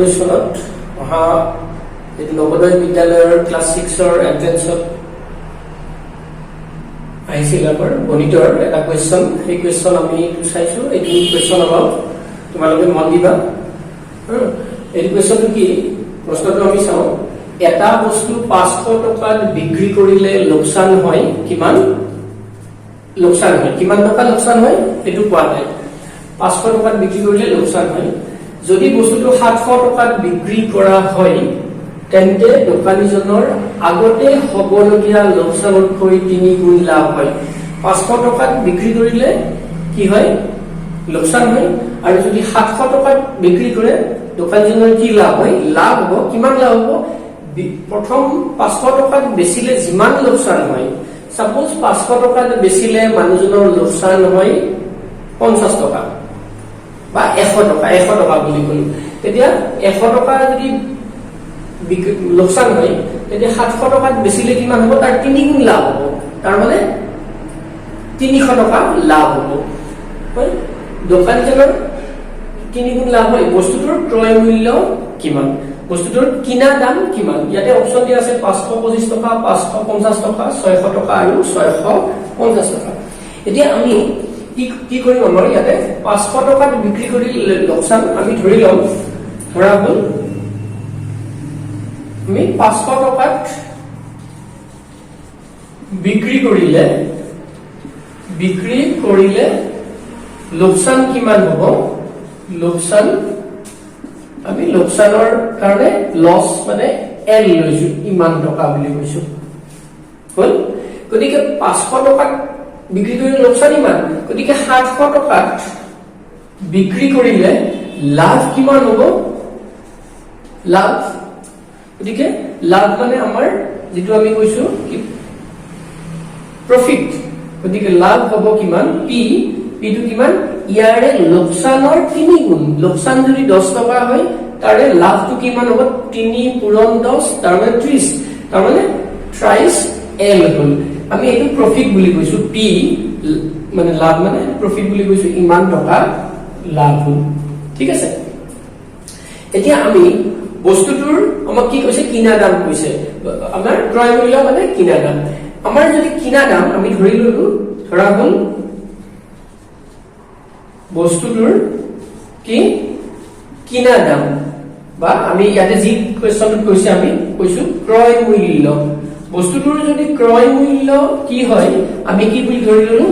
কুৱেশ্যনত অহা এইটো নৱোদয় বিদ্যালয়ৰ ক্লাছ 6ৰ এন্ট্ৰেন্সত আহিছিল আমাৰ গণিতৰ এটা কুৱেশ্যন। সেই কুৱেশ্যন আমি চাইছো। এইটো কুৱেশ্যন অলপ তোমালোকে মন দিবা। এই কুৱেশ্যনটো কি, প্ৰশ্নটো আমি চাওঁ। এটা বস্তু 500 টকাত বিক্ৰী কৰিলে লোকচান হয় কিমান? লোকচান হয় কিমান টকা লোকচান হয় এইটো কোৱা নাই। 500 টকাত বিক্ৰী কৰিলে লোকচান হয়। যদি বস্তুটো 700 টকাত বিক্ৰী কৰা হয় তেন্তে দোকানীজনৰ আগতে হ'বলগীয়া লোকচানতকৈ 3 গুণ লাভ হয়। 500 টকাত বিক্ৰী কৰিলে কি হয়? লোকচান হয়। আৰু যদি 700 টকাত বিক্ৰী কৰে দোকানীজনৰ কি লাভ হয়? লাভ হ'ব। কিমান লাভ হ'ব? প্ৰথম 500 টকাত বেচিলে যিমান লোকচান হয়, সাপোজ 500 টকাত বেচিলে মানুহজনৰ লোকচান হয় 50 টকা বা 100 টকা বুলি ক'লো। তেতিয়া 100 টকা যদি লোকচান হয় তেতিয়া 700 টকাত বেচিলে কিমান হ'ব? তাৰ 3 গুণ লাভ হ'ব। তাৰ মানে 300 টকা লাভ হ'ব। হয়, দোকানীজনৰ 3 গুণ লাভ হয়। বস্তুটোৰ ক্ৰয় মূল্য কিমান? বস্তুটোৰ কিনা দাম কিমান? ইয়াতে অপচন দিয়া আছে 525 টকা, 550 টকা, 600 টকা আৰু 650 টকা। এতিয়া আমি কি কৰিম? আমাৰ ইয়াতে 500 টকাত বিক্ৰী কৰি লোকচান আমি ধৰি ল'ম। ধৰা হ'ল আমি 500 টকাত বিক্ৰী কৰিলে লোকচান কিমান হ'ব? লোকচান আমি লোকচানৰ কাৰণে লছ মানে এল লৈছো, ইমান টকা বুলি কৈছো। হ'ল। গতিকে 500 টকাত বিক্ৰী কৰিলে লোকচান ইমান। গতিকে 700 টকাত বিক্ৰী কৰিলে লাভ কিমান হ'ব? লাভ, গতিকে লাভ মানে আমাৰ যিটো আমি কৈছো প্ৰফিট। গতিকে লাভ হ'ব কিমান? পিটো কিমান? ইয়াৰে লোকচানৰ 3 গুণ। লোকচান যদি 10 টকা হয় তাৰে লাভটো কিমান হ'ব? 3 পূৰণ 10, তাৰমানে 30। তাৰমানে 30 এল হ'ল। আমি এইটো প্ৰফিট বুলি কৈছো। পি মানে লাভ মানে প্ৰফিট বুলি কৈছো, ইমান টকা লাভ হ'ল। ঠিক আছে। এতিয়া আমি বস্তুটোৰ আমাক কি কৈছে? কিনা দাম কৈছে। আমাৰ ক্ৰয় মূল্য মানে কিনা দাম। আমাৰ যদি কিনা দাম আমি ধৰি ললো, ধৰা হ'ল বস্তুটোৰ কি কিনা দাম, বা আমি ইয়াতে যি কুৱেশ্যনটোত কৈছে আমি কৈছো ক্ৰয় মূল্য। বস্তুটোৰ যদি ক্ৰয় মূল্য কি হয় আমি কি বুলি ধৰি ললো?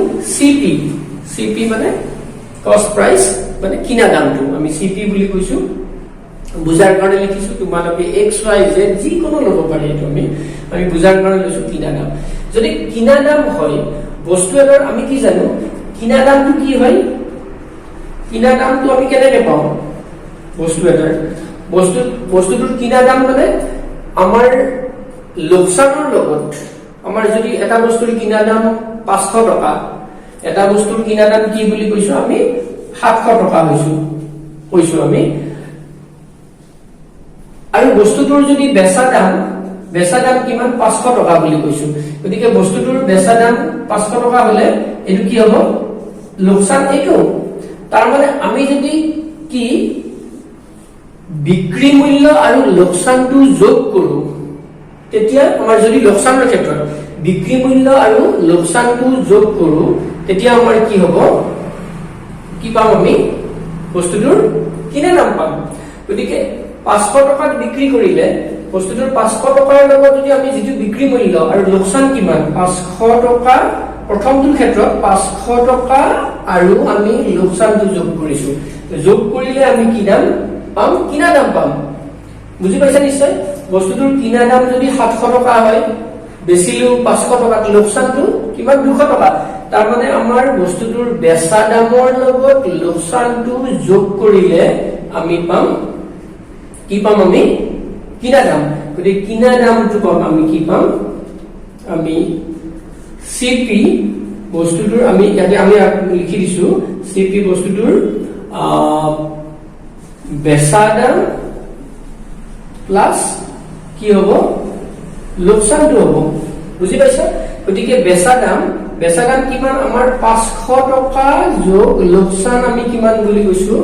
চিপি মানে কষ্ট প্ৰাইচ মানে কিনা দামটো আমি চিপি বুলি কৈছো। বুজাৰ কাৰণে লিখিছো। তোমালোকে XYZ যিকোনো ল'ব পাৰে। এইটো আমি বুজাৰ কাৰণে লৈছো কিনা দাম। যদি কিনা দাম হয় বস্তু এটাৰ, আমি কি জানো কিনা দামটো কি হয়? কিনা দামটো আমি কেনেকে পাওঁ? বস্তু এটাৰ বস্তুটোৰ কিনা দাম মানে আমাৰ লোকচানৰ লগত, আমাৰ যদি এটা বস্তুৰ কিনা দাম 500 টকা, এটা বস্তুৰ কিনা দাম কি বুলি কৈছো আমি? 700 টকা কৈছো আমি। আৰু বস্তুটোৰ যদি বেচা দাম কিমান? 500 টকা বুলি কৈছো। গতিকে বস্তুটোৰ বেচা দাম 500 টকা হলে এইটো কি হ'ব? লোকচান এইটো। তাৰ মানে আমি যদি কি বিক্ৰী মূল্য আৰু লোকচানটো যোগ কৰো, তেতিয়া আমাৰ যদি লোকচানৰ ক্ষেত্ৰত বিক্ৰী মূল্য আৰু লোকচানটো যোগ কৰো তেতিয়া আমাৰ কি হ'ব? কি পাম? আমি বস্তুটোৰ কিনা দাম পাম। গতিকে 500 টকাত বিক্ৰী কৰিলে বস্তুটোৰ 500 টকাৰ লগত যদি আমি যিটো বিক্ৰী মূল্য আৰু লোকচান কিমান? 500 টকা। প্ৰথমটোৰ ক্ষেত্ৰত 500 টকা আৰু আমি লোকচানটো যোগ কৰিছো। যোগ কৰিলে আমি কি দাম পাম? কিনা দাম পাম। বুজি পাইছা নিশ্চয়? বস্তুটোৰ কিনা দাম যদি 700 টকা হয়, বেচিলো 500 টকাত, লোকচানটো কিমান? 200 টকা। তাৰ মানে আমাৰ বস্তুটোৰ বেচা দামৰ লগত লোকচানটো যোগ কৰিলে আমি পাম কি পাম? আমি কিনা দাম। গতিকে কিনা দামটো পাম আমি কি পাম? আমি চিপি বস্তুটোৰ আমি ইয়াতে আমি লিখি দিছো চিপি বস্তুটোৰ বেচা দাম প্লাস কি হ'ব? লোকচানটো হ'ব। বুজি পাইছা? গতিকে বেচা দাম কিমান? আমাৰ 500 টকা যোগ লোকচান আমি কিমান বুলি কৈছো?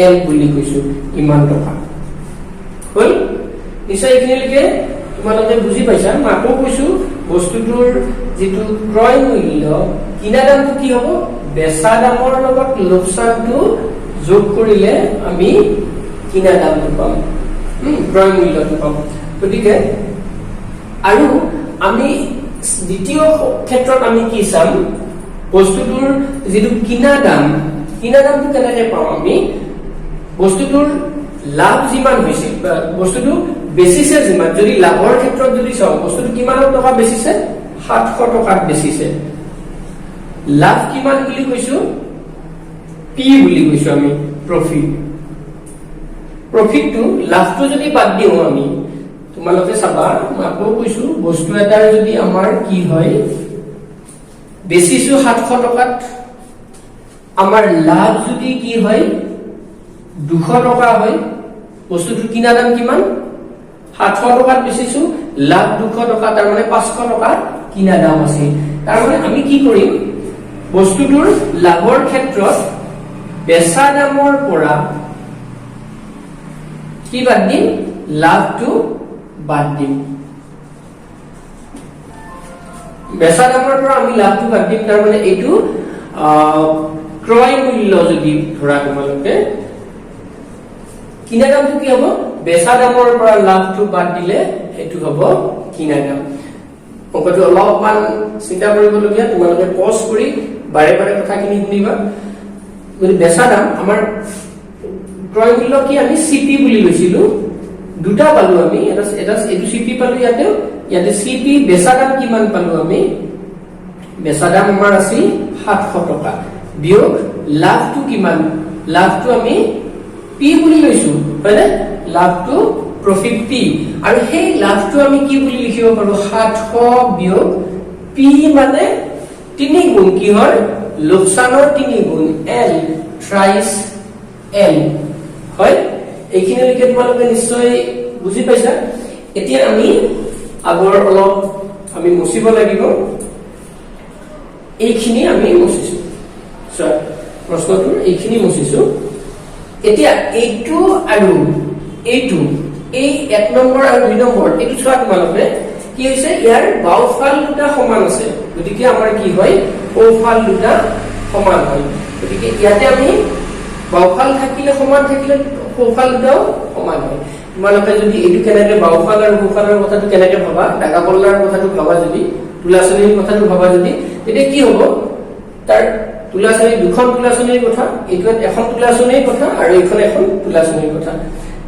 এল বুলি কৈছো, ইমান টকা। হল নিশ্চয় এইখিনিলৈকে তোমালোকে বুজি পাইছা মই আকৌ কৈছো বস্তুটোৰ যেটো ক্ৰয় মূল্য কিনা দামটো কি হ'ব বেচা দামৰ লগত লোকসানটো যোগ কৰিলে আমি কিনা দামটো পাম ক্ৰয় মূল্যটো পাম গতিকে আৰু আমি দ্বিতীয় ক্ষেত্ৰত আমি কি চাম বস্তুটোৰ যেটো কিনা দামটো কেনেকৈ পাম আমি বস্তুটোৰ লাভ যিমান হৈছে বস্তুটো বেচিছে যিমান যদি লাভৰ ক্ষেত্ৰত যদি চাও বস্তুটো কিমান টকা বেচিছে 700 টকাত বেচিছে লাভ কিমান বুলি কৈছো পি বুলি কৈছো আমি প্ৰফিটটো লাভটো যদি বাদ দিও আমি তোমালোকে চাবা মই আকৌ কৈছো বস্তু এটাৰ যদি আমাৰ কি হয় বেচিছো 700 টকাত আমাৰ লাভ যদি কি হয় 200 টকা হয় বস্তুটোৰ কিনা দাম কিমান 700 টকাত বেচিছো লাভ 200 টকা তাৰ মানে 500 টকা কিনা দাম আছে তাৰ মানে আমি কি কৰিম বস্তুটোৰ লাভৰ ক্ষেত্ৰত বেচা দামৰ পৰা কি বাদ দিম লাভটো বাদ দিম বেচা দামৰ পৰা আমি লাভটো বাদ দিম তাৰ মানে এইটো ক্ৰয় মূল্য যদি ধৰা তোমালোকে কিনা দামটো কি হ'ব বেচা দামৰ পৰা লাভটো বাদ দিলে এটো হ'ব কিনা দাম অংকটো অলপমান চিন্তা কৰিবলগীয়া তোমালোকে পজ কৰি বাৰে বাৰে কথাখিনি শুনিবা যদি বেচা দাম আমাৰ ক্ৰয় মূল্য কি আমি সিপি বুলি লৈছিলো দুটা পালো আমি এটা এটো সিপি পালো ইয়াতে সিপি বেচা দাম কিমান পালো আমি বেচা দাম আমাৰ আছিল 700 টকা বিয়োগ লাভটো কিমান লাভটো আমি পি বুলি লৈছো হয়নে লাভটো প্ৰফিট পি আৰু সেই লাভটো আমি কি বুলি লিখিব পাৰো 700 বিয়োগ পি মানে 3 গুণ কি হয় লোকসানৰ 3 গুণ এল থ্ৰাইস এল হয় এইখিনিলৈকে তোমালোকে নিশ্চয় বুজি পাইছা এতিয়া আমি আগৰ অলপ আমি মুছিব লাগিব এইখিনি আমি মুছিছো সৰ প্ৰশ্নটোৰ এইখিনি মুছিছো এতিয়া এইটো আৰু এইটো এই 1 নম্বৰ আৰু 2 নম্বৰ এইটো চোৱা তোমালোকে কি হৈছে ইয়াৰ বাওফাল দুটা সমান আছে গতিকে আমাৰ কি হয় ওফাল দুটা সমান হয় গতিকে ইয়াতে আমি বাওফাল থাকিলে সমান থাকিলে ওফাল দুটাও সমান হয় তোমালোকে যদি এইটো কেনেকৈ বাওফাল আৰু ওফালৰ কথাটো কেনেকৈ ভাবা ডাকা পল্লাৰ কথাটো ভাবা যদি তুলাচনীৰ কথাটো ভাবা যদি তেতিয়া কি হ'ব তাৰ তুলাচনী দুখন তুলাচনীৰ কথা এইটো এখন তুলাচনীৰ কথা আৰু এইখন এখন তুলাচনীৰ কথা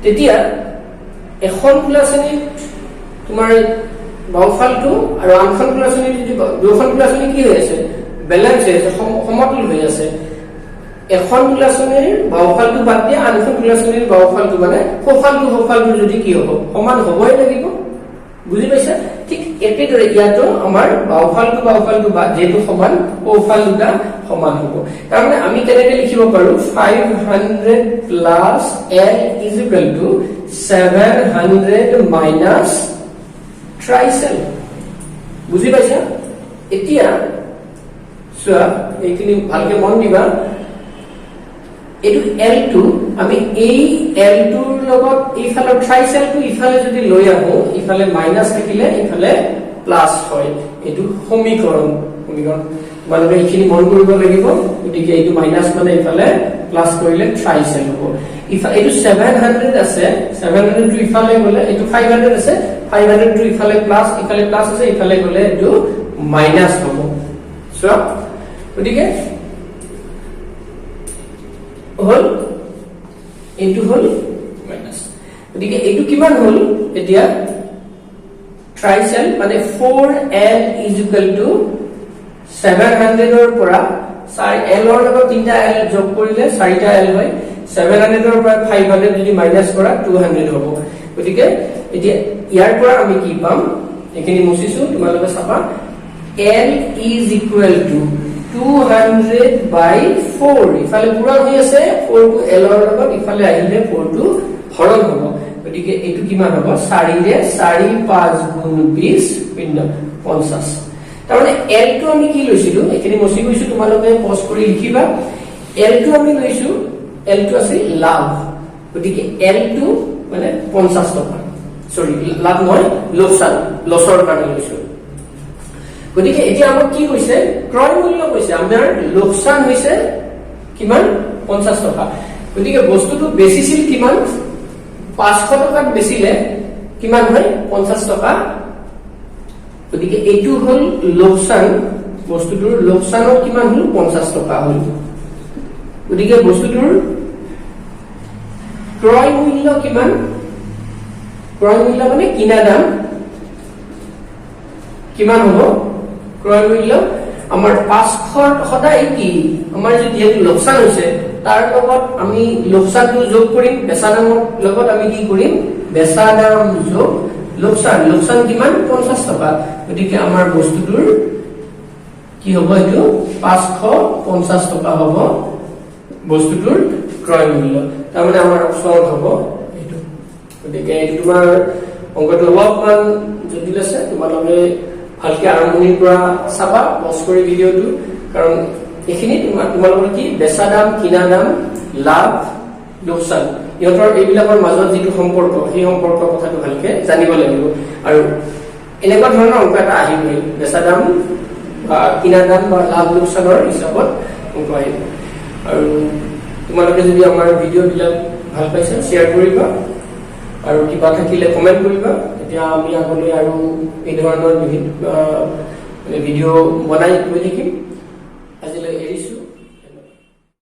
তেতিয়া এখন তুলাচনীত তোমাৰ বাওফালটো আৰু আনখন তুলাচনীত যদি দুখন তুলাচনী কি হৈ আছে বেলেন্স হৈ আছে সমতুল হৈ আছে এখন তুলাচনীৰ বাওফালটো বাদ দিয়া আনখন তুলাচনীৰ বাওফালটো মানে সোঁফালটো যদি কি হ'ব সমান হ'বই লাগিব বুজি পাইছা ঠিক একেদৰে ইয়াতো আমাৰ বাওফালটো বাদ যেটো সমান সোঁফাল দুটা সমান হ'ব তাৰমানে আমি কেনেকৈ লিখিব পাৰো 500 plus l is equal to 700 minus ট্ৰাইসেল বুজি পাইছা এতিয়া চোৱা এইখিনি ভালকে মন দিবা এটো L2 আমি এই L2 ৰ লগত ইফালৰ ট্ৰাইসেলটো ইফালে যদি লৈ আহো ইফালে মাইনাস থাকিলে ইফালে প্লাস হয় এটো সমীকৰণ মানে এইখিনি মন কৰিব লাগিব গতিকে এইটো মাইনাস মানে ইফালে প্লাস কৰিলে ট্ৰাইসেল হ'ব এইটো 700 আছে 700 টু ইফালে গলে এইটো 500 আছে 500 টু ইফালে প্লাস আছে ইফালে গলে এইটো মাইনাস হ'ব সো গতিকে হল এইটো হল মাইনাস গতিকে এইটো কিমান হল এতিয়া ট্ৰাইসেল মানে 4l is equal to 700 ৰ পৰা l ৰ লগত 3টা l যোগ কৰিলে 4টা l হয় 700 ৰ পৰা 500 যদি মাইনাস কৰা 200 হ'ব গতিকে এতিয়া ইয়াৰ পৰা আমি কি পাম এখিনি মুছিছো তোমালোকে চাবা l is equal to 200 by 4 ইফালে পুৰা হৈ আছে 4 টু l ৰ লগত ইফালে আহিলে 4 টু হৰণ হ'ব গতিকে এটো কিমান হ'ব 4 ৰে 4 5 গুণ 20 শূন্য 50 তাৰমানে l টো আমি কি লৈছিলো এখিনি মছি গৈছো তোমালোকে পজ কৰি লিখিবা l টো আমি লৈছো l টো আছে লাভ গতিকে l টো মানে 50 টকা সৰি লাভ নহয় লছৰ কাৰণে লৈছো গতিকে এতিয়া আমাক কি কৈছে ক্ৰয় মূল্য কৈছে আমাৰ লোকসান হৈছে কিমান 50 টকা গতিকে বস্তুটো বেচিছিল কিমান 500 টকাত বেচিলে কিমান হয় 50 টকা গতিকে এইটো হল লোকসান বস্তুটোৰ লোকসানৰ কিমান হল 50 টকা হল গতিকে বস্তুটোৰ ক্ৰয় মূল্য কিমান ক্ৰয় মূল্য মানে কিনা দাম কিমান হ'ব ক্ৰয় মূল্য আমাৰ 500 সদায় কি আমাৰ যদি লোকসান হৈছে তাৰ লগত আমি লোকসানটো যোগ কৰিম বেচা দামৰ লগত আমি কি কৰিম বেচা দাম যোগ লোকসান কিমান 50 টকা গতিকে আমাৰ বস্তুটোৰ কি হ'ব এটো 550 টকা হ'ব বস্তুটোৰ ক্ৰয় মূল্য তাৰ মানে আমাৰ অপচন হ'ব এটো গতিকে এটো তোমাৰ অংকটো অলপমান জটিল আছে তোমালোকে ভালকে আৰম্ভণিৰ পৰা চাবা পজ কৰি ভিডিওটো কাৰণ এখিনি তোমালোকৰ কি বেচা দাম কিনা দাম লাভ লোকসান ইহঁতৰ এইবিলাকৰ মাজত যিটো সম্পৰ্ক সেই সম্পৰ্কৰ কথাটো ভালকে জানিব লাগিব আৰু এনেকুৱা ধৰণৰ অংক এটা আহিব বেচা দাম বা কিনা দাম বা লাভ লোকসানৰ হিচাপত অংক আহিব আৰু তোমালোকে যদি আমাৰ ভিডিওবিলাক ভাল পাইছে শেয়াৰ কৰিবা আৰু কিবা থাকিলে কমেন্ট কৰিবা এতিয়া আমি আগলৈ আৰু এই ধৰণৰ বিভিন্ন ভিডিও বনাই গৈ থাকিম